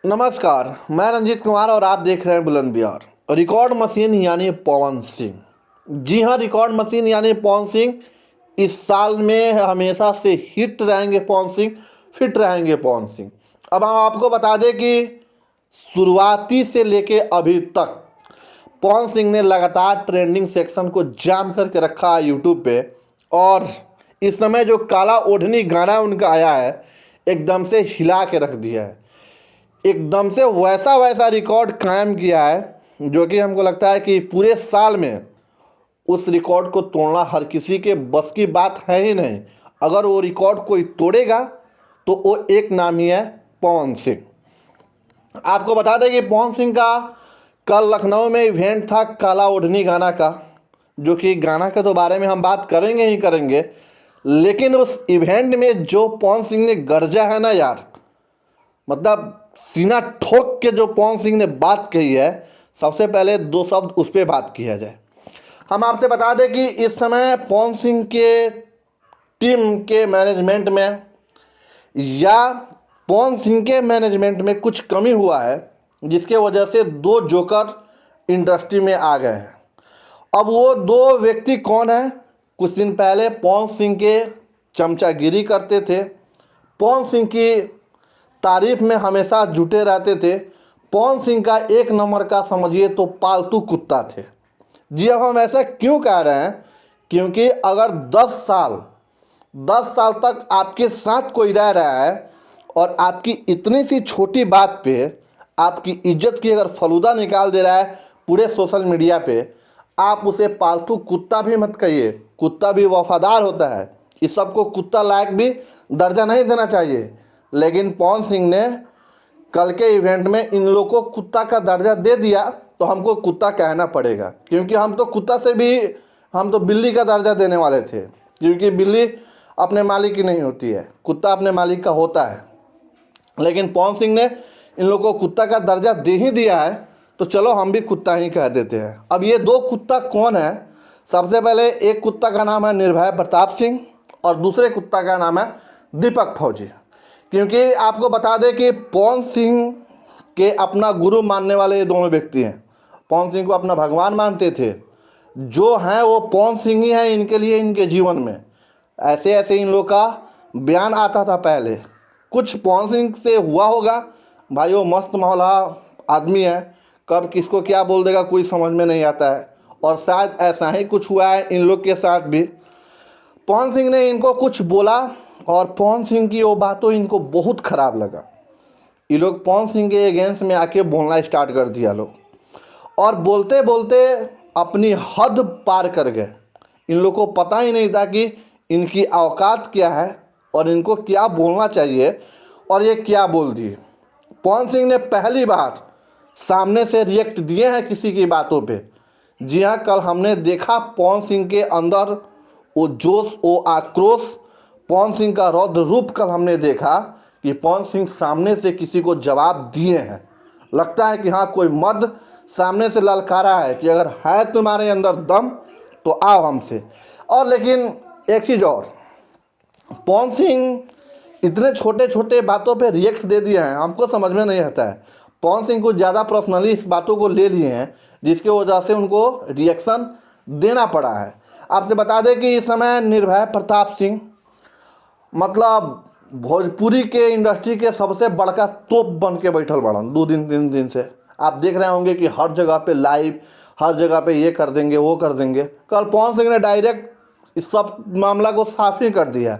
नमस्कार, मैं रंजीत कुमार और आप देख रहे हैं बुलंद बिहार। रिकॉर्ड मशीन यानी पवन सिंह। जी हाँ, रिकॉर्ड मशीन यानी पवन सिंह इस साल में हमेशा से हिट रहेंगे। पवन सिंह फिट रहेंगे। पवन सिंह अब हम आपको बता दें कि शुरुआती से लेके अभी तक पवन सिंह ने लगातार ट्रेंडिंग सेक्शन को जाम करके रखा है यूट्यूब पे। और इस समय जो काला ओढ़नी गाना उनका आया है, एकदम से हिला के रख दिया है। एकदम से वैसा वैसा रिकॉर्ड कायम किया है जो कि हमको लगता है कि पूरे साल में उस रिकॉर्ड को तोड़ना हर किसी के बस की बात है ही नहीं। अगर वो रिकॉर्ड कोई तोड़ेगा तो वो एक नाम ही है पवन सिंह। आपको बता दें कि पवन सिंह का कल लखनऊ में इवेंट था काला ओढ़नी गाना का, जो कि गाना के तो बारे में हम बात करेंगे ही करेंगे, लेकिन उस इवेंट में जो पवन सिंह ने गरजा है ना यार, मतलब सीना ठोक के जो पवन सिंह ने बात कही है। सबसे पहले दो शब्द उस पर बात किया जाए। हम आपसे बता दें कि इस समय पवन सिंह के टीम के मैनेजमेंट में या पवन सिंह के मैनेजमेंट में कुछ कमी हुआ है, जिसके वजह से दो जोकर इंडस्ट्री में आ गए हैं। अब वो दो व्यक्ति कौन है? कुछ दिन पहले पवन सिंह के चमचागिरी करते थे, पवन सिंह की तारीफ में हमेशा जुटे रहते थे। पवन सिंह का एक नंबर का समझिए तो पालतू कुत्ता थे। जी, अब हम ऐसा क्यों कह रहे हैं? क्योंकि अगर 10 साल तक आपके साथ कोई रह रहा है और आपकी इतनी सी छोटी बात पे आपकी इज्जत की अगर फलूदा निकाल दे रहा है पूरे सोशल मीडिया पे, आप उसे पालतू कुत्ता भी मत कहिए। कुत्ता भी वफादार होता है। इस सबको कुत्ता लायक भी दर्जा नहीं देना चाहिए, लेकिन पवन सिंह ने कल के इवेंट में इन लोगों को कुत्ता का दर्जा दे दिया, तो हमको कुत्ता कहना पड़ेगा। क्योंकि हम तो कुत्ता से भी, हम तो बिल्ली का दर्जा देने वाले थे, क्योंकि बिल्ली अपने मालिक की नहीं होती है, कुत्ता अपने मालिक का होता है। लेकिन पवन सिंह ने इन लोगों को कुत्ता का दर्जा दे ही दिया है, तो चलो हम भी कुत्ता ही कह देते हैं। अब ये दो कुत्ता कौन है? सबसे पहले एक कुत्ता का नाम है निर्भय प्रताप सिंह और दूसरे कुत्ता का नाम है दीपक फौजी। क्योंकि आपको बता दें कि पवन सिंह के अपना गुरु मानने वाले ये दोनों व्यक्ति हैं। पवन सिंह को अपना भगवान मानते थे। जो हैं वो पवन सिंह ही हैं इनके लिए, इनके जीवन में। ऐसे ऐसे इन लोग का बयान आता था पहले। कुछ पवन सिंह से हुआ होगा भाई, वो मस्त मौला आदमी है, कब किसको क्या बोल देगा कोई समझ में नहीं आता है। और शायद ऐसा ही कुछ हुआ है इन लोग के साथ भी। पवन सिंह ने इनको कुछ बोला और पवन सिंह की वो बातों इनको बहुत ख़राब लगा। ये लोग पवन सिंह के अगेंस्ट में आके बोलना स्टार्ट कर दिया लोग, और बोलते बोलते अपनी हद पार कर गए। इन लोग को पता ही नहीं था कि इनकी औकात क्या है और इनको क्या बोलना चाहिए, और ये क्या बोल दिए। पवन सिंह ने पहली बार सामने से रिएक्ट दिए हैं किसी की बातों पे। जी हाँ, कल हमने देखा पवन सिंह के अंदर वो जोश, वो आक्रोश, पवन सिंह का रौद्र रूप कल हमने देखा कि पवन सिंह सामने से किसी को जवाब दिए हैं। लगता है कि हाँ, कोई मर्द सामने से ललकारा है कि अगर है तुम्हारे अंदर दम तो आओ हमसे। और लेकिन एक चीज़ और, पवन सिंह इतने छोटे छोटे बातों पे रिएक्ट दे दिए हैं, हमको समझ में नहीं आता है। पवन सिंह को ज़्यादा पर्सनली इस बातों को ले लिए हैं, जिसकी वजह से उनको रिएक्शन देना पड़ा है। आपसे बता दें कि इस समय निर्भय प्रताप सिंह मतलब भोजपुरी के इंडस्ट्री के सबसे बड़का तोप बन के बैठल बड़न। 2 दिन 3 दिन से आप देख रहे होंगे कि हर जगह पे लाइव, हर जगह पे ये कर देंगे वो कर देंगे। कल पवन सिंह ने डायरेक्ट इस सब मामला को साफ ही कर दिया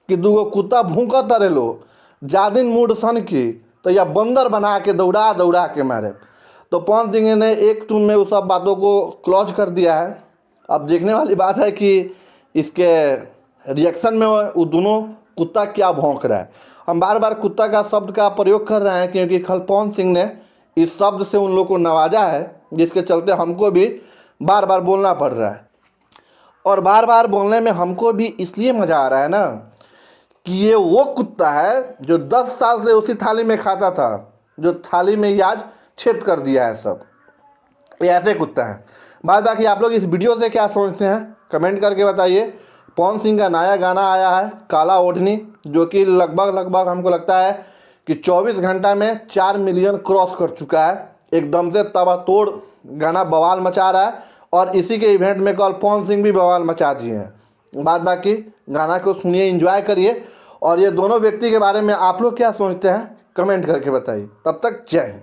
कि दूगो कुत्ता भूखा तरे लो, जादिन मूड सन की तो या बंदर बना के दौड़ा दौड़ा के मारे। तो पवन सिंह ने एक टून में उस सब बातों को क्लोज कर दिया है। अब देखने वाली बात है कि इसके रिएक्शन में वो दोनों कुत्ता क्या भौंक रहा है। हम बार बार कुत्ता का शब्द का प्रयोग कर रहे हैं क्योंकि कल पवन सिंह ने इस शब्द से उन लोग को नवाजा है, जिसके चलते हमको भी बार बार बोलना पड़ रहा है। और बार बार बोलने में हमको भी इसलिए मज़ा आ रहा है ना कि ये वो कुत्ता है जो 10 साल से उसी थाली में खाता था, जो थाली में ही आज छेद कर दिया है सब। ये ऐसे कुत्ता हैं। बाकी आप लोग इस वीडियो से क्या सोचते हैं कमेंट करके बताइए। पवन सिंह का नया गाना आया है काला ओढ़नी, जो कि लगभग हमको लगता है कि 24 घंटा में 4 मिलियन क्रॉस कर चुका है। एकदम से तबातोड़ गाना बवाल मचा रहा है और इसी के इवेंट में कल पवन सिंह भी बवाल मचा दिए हैं। बाद बाकी गाना को सुनिए, एंजॉय करिए और ये दोनों व्यक्ति के बारे में आप लोग क्या सोचते हैं कमेंट करके बताइए। तब तक जय हिंद।